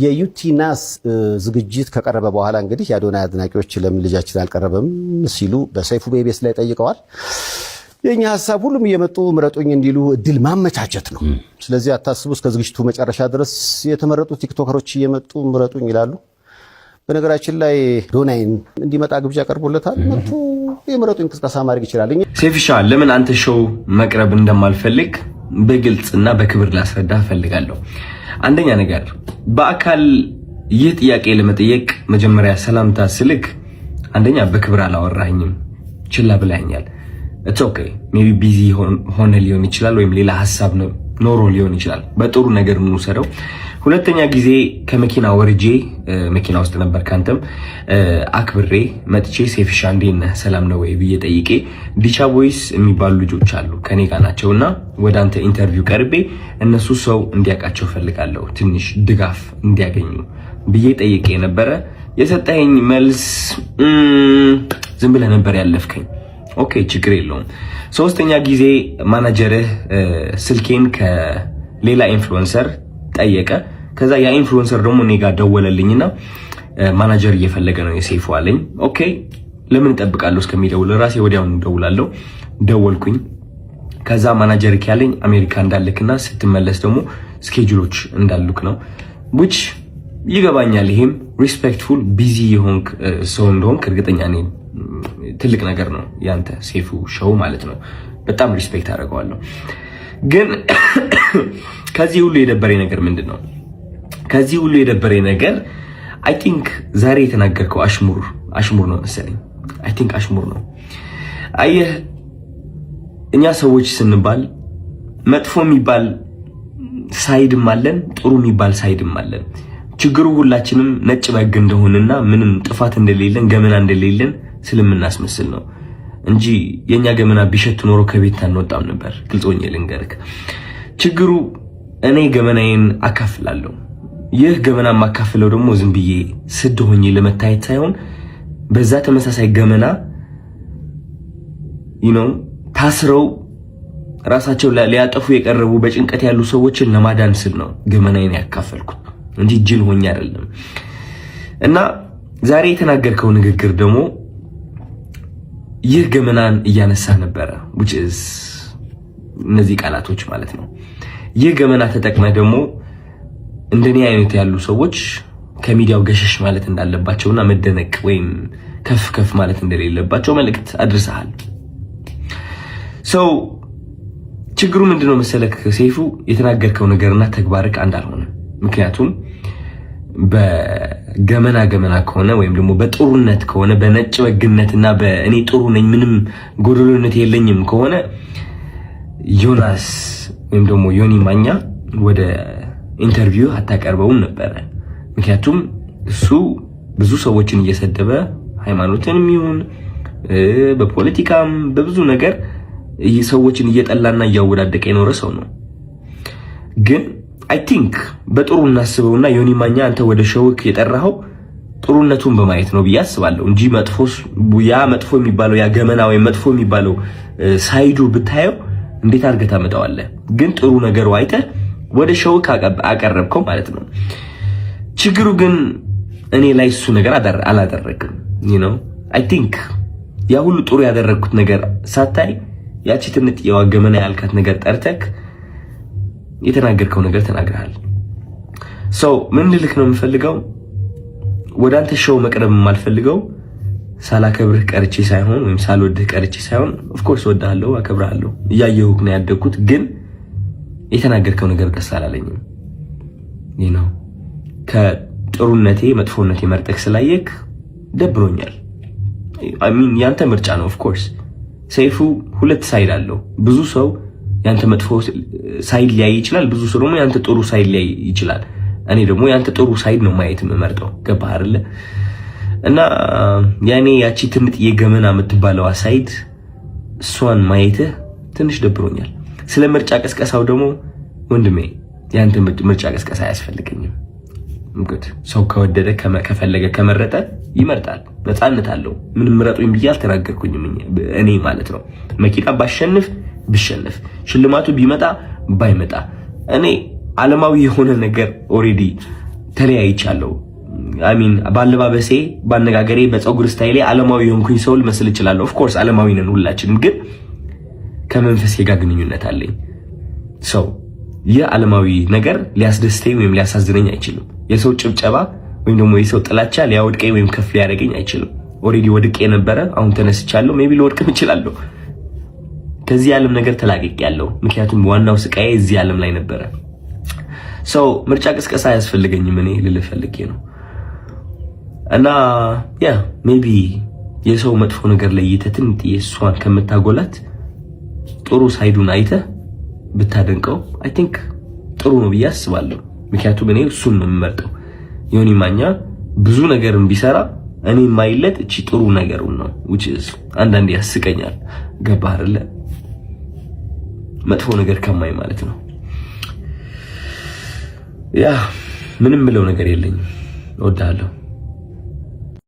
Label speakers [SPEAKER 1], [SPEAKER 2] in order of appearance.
[SPEAKER 1] የዩቲናስ ዝግጅት ከቀረበ በኋላ እንግዲህ የአዶናይ አድናቂዎች ለምን ልጃችን አልቀረበም ሲሉ በሰይፉ ቤቤስ ላይ ጠይቀዋል። የኛ ሐሳብ ሁሉም እየመጡ ምረጡኝ እንዲሉ እድል ማመቻቸት ነው። ስለዚህ አታስቡ፣ እስከ ዝግጅቱ መጨረሻ ድረስ የተመረጡ ቲክቶከሮች እየመጡ ምረጡኝ ይላሉ። በነገራችን ላይ አዶናይን እንዲመጣ ግብዣ ቀርቦለታል። መጥቶ የምረጡኝ ቅስቀሳ ማድረግ ይችላል።
[SPEAKER 2] ሴፍሻ ለምን አንተ ሾው መቅረብ እንደማልፈልግ በግልጽና በክብር ላስረዳ ፈልጋለሁ። አንደኛ ነገር በአካል ይህ ጥያቄ ለመጠየቅ መጀመሪያ ሰላምታ ስልክ አንደኛ በክብር አላወራኝም፣ ችላ ብላኛል። it's okay maybe busy ሆነ ሊሆን ይችላል ወይም ሌላ ሐሳብ ነው ኖሮ ሊሆን ይችላል። በጥሩ ነገር ምን ወሰደው። ሁለተኛ ጊዜ ከመኪና ወርጄ መኪና ውስጥ ነበር ካንተም አክብሬ መጥቼ ሴፍሻ እንዴት ነህ ሰላም ነው ወይ ብዬ ጠይቄ ዲቻ ቦይስ የሚባሉ ልጆች አሉ ከኔ ጋር ናቸውና ወደ አንተ ኢንተርቪው ቀርቤ እነሱ ሰው እንዲያውቃቸው ፈልጋለሁ ትንሽ ድጋፍ እንዲያገኙ ብዬ ጠይቄ ነበረ። የሰጠኸኝ መልስ ዝም ብለህ ነበር ያለፍከኝ። ኦኬ ችግር የለውም። ሶስተኛ ጊዜ ማናጀርህ ስልኬን ከሌላ ኢንፍሉዌንሰር ጠየቀ። ከዛ ያ ኢንፍሉዌንሰር ደግሞ እኔ ጋር ደወለልኝና ማናጀር እየፈለገ ነው የሴፉ አለኝ። ኦኬ ለምን እጠብቃለሁ እስከሚደውል ራሴ ወዲያውኑ ደውላለሁ። ደወልኩኝ። ከዛ ማናጀር ያለኝ አሜሪካ እንዳልክና ስትመለስ ደግሞ ስኬጁሎች እንዳሉክ ነው which ይገባኛል። ይሄም ሪስፔክትፉል ቢዚ የሆንክ ሰው እንደሆንክ እርግጠኛ ነኝ። ትልቅ ነገር ነው ያንተ ሴፉ ሾው ማለት ነው። በጣም ሪስፔክት አደርገዋለሁ። ግን ከዚህ ሁሉ የደበረኝ ነገር ምንድነው? ከዚህ ሁሉ የደበረኝ ነገር አይ ቲንክ ዛሬ የተናገርከው አሽሙር ነው መሰለኝ። አይ ቲንክ አሽሙር ነው። አየህ እኛ ሰዎች ስንባል መጥፎ የሚባል ሳይድም አለን፣ ጥሩ የሚባል ሳይድም አለን። ችግሩ ሁላችንም ነጭ በግ እንደሆነና ምንም ጥፋት እንደሌለን ገመና እንደሌለን ስለምናስመስል ነው እንጂ የኛ ገመና ቢሸት ኖሮ ከቤት አንወጣም ነበር። ግልጾኝ ልንገርክ፣ ችግሩ እኔ ገመናዬን አካፍላለሁ። ይህ ገመና ማካፍለው ደግሞ ዝም ብዬ ስድ ሆኜ ለመታየት ሳይሆን በዛ ተመሳሳይ ገመና ታስረው ራሳቸው ሊያጠፉ የቀረቡ በጭንቀት ያሉ ሰዎችን ለማዳን ስል ነው ገመናዬን ያካፈልኩት እንጂ ጅል ሆኜ አይደለም። እና ዛሬ የተናገርከው ንግግር ደግሞ ይህ ገመናን እያነሳ ነበረ which is እነዚህ ቃላቶች ማለት ነው። ይህ ገመና ተጠቅመህ ደግሞ እንደኔ አይነት ያሉ ሰዎች ከሚዲያው ገሸሽ ማለት እንዳለባቸውና መደነቅ ወይም ከፍ ማለት እንደሌለባቸው መልእክት አድርሰሃል። ሰው ችግሩ ምንድነው መሰለክ ሴፉ፣ የተናገርከው ነገርና ተግባርክ አንድ አልሆነ። ምክንያቱም በገመና ከሆነ ወይም ደግሞ በጥሩነት ከሆነ በነጭ በግነትና በእኔ ጥሩ ነኝ ምንም ጎደሎነት የለኝም ከሆነ ዮናስ ወይም ደግሞ ዮኒ ማኛ ወደ ኢንተርቪው አታቀርበውም ነበር። ምክንያቱም እሱ ብዙ ሰዎችን እየሰደበ ሃይማኖትንም ይሁን በፖለቲካም በብዙ ነገር ሰዎችን እየጠላና እያወዳደቀ የኖረ ሰው ነው። ግን አይ ቲንክ በጥሩ እናስበውና ዮኒ ማኛ አንተ ወደ ሾውክ የጠራኸው ጥሩነቱን በማየት ነው ብዬ አስባለሁ እንጂ መጥፎ የሚባለው ያ ገመና ወይ መጥፎ የሚባለው ሳይዱ ብታየው እንዴት አድርገህ ታመጣዋለህ? ግን ጥሩ ነገሩ አይተህ ወደ ሾውክ አቀረብከው ማለት ነው። ችግሩ ግን እኔ ላይ እሱ ነገር አላደረግም። አይ ቲንክ ያ ሁሉ ጥሩ ያደረግኩት ነገር ሳታይ ያቺ ትንጥ የዋገመና ያልካት ነገር ጠርተክ የተናገርከው ነገር ተናግረሃል። ሰው ምን ልልክ ነው የምፈልገው፣ ወደ አንተ ሾው መቅረብ የማልፈልገው ሳላከብርህ ቀርቼ ሳይሆን ወይም ሳልወድህ ቀርቼ ሳይሆን ኦፍ ኮርስ ወድሃለሁ፣ አከብርሃለሁ፣ እያየሁህ ነው ያደግኩት። ግን የተናገርከው ነገር ደስ አላለኝም። ከጥሩነቴ መጥፎነቴ መርጠክ ስላየክ ደብሮኛል። አይ ሚን ያንተ ምርጫ ነው ኦፍ ኮርስ። ሰይፉ ሁለት ሳይድ አለው። ብዙ ሰው ያንተ መጥፎ ሳይድ ሊያይ ይችላል፣ ብዙ ሰው ደግሞ ያንተ ጥሩ ሳይድ ሊያይ ይችላል። እኔ ደግሞ ያንተ ጥሩ ሳይድ ነው ማየት የምመርጠው። ገባህ አይደለ? እና ያኔ ያቺ ትምጥ የገመና የምትባለው ሳይድ እሷን ማየትህ ትንሽ ደብሮኛል። ስለ ምርጫ ቀስቀሳው ደግሞ ወንድሜ ያንተ ምርጫ ቀስቀሳ አያስፈልገኝም። እንግዲህ ሰው ከወደደ ከፈለገ ከመረጠ ይመርጣል፣ ነፃነት አለው። ምንም ምረጡኝ ብዬ አልተናገርኩኝም እኔ ማለት ነው። መኪና ብሸነፍ ሽልማቱ ቢመጣ ባይመጣ እኔ ዓለማዊ የሆነ ነገር ኦሬዲ ተለያይቻለሁ። አሚን ባለባበሴ፣ ባነጋገሬ፣ በፀጉር ስታይሌ ዓለማዊ የሆንኩኝ ሰው ልመስል እችላለሁ። ኦፍ ኮርስ ዓለማዊ ነን ሁላችንም፣ ግን ከመንፈሴ ጋር ግንኙነት አለኝ። ሰው ይህ ዓለማዊ ነገር ሊያስደስተኝ ወይም ሊያሳዝነኝ አይችልም። የሰው ጭብጨባ ወይም ደግሞ የሰው ጥላቻ ሊያወድቀኝ ወይም ከፍ ሊያደርገኝ አይችልም። ኦሬዲ ወድቄ ነበረ፣ አሁን ተነስቻለሁ። ሜቢ ልወድቅም እችላለሁ። ከዚህ ዓለም ነገር ተላቅቄያለሁ። ምክንያቱም ዋናው ስቃዬ እዚህ ዓለም ላይ ነበረ። ሰው ምርጫ ቅስቀሳ አያስፈልገኝም። እኔ ልልህ ፈልጌ ነው። እና ያ ሜቢ የሰው መጥፎ ነገር ለይተህ ትንጥዬ እሷን ከምታጎላት ጥሩ ሳይዱን አይተህ ብታደንቀው አይ ቲንክ ጥሩ ነው ብዬ አስባለሁ። ምክንያቱም እኔ እሱን ነው የምመርጠው። ዮኒ ማኛ ብዙ ነገርን ቢሰራ እኔ የማይለት እቺ ጥሩ ነገሩን ነው which is አንዳንዴ ያስቀኛል። ገባህ አይደለ? መጥፎ ነገር ከማይ ማለት ነው። ያ ምንም ምለው ነገር የለኝም። እወድሃለሁ።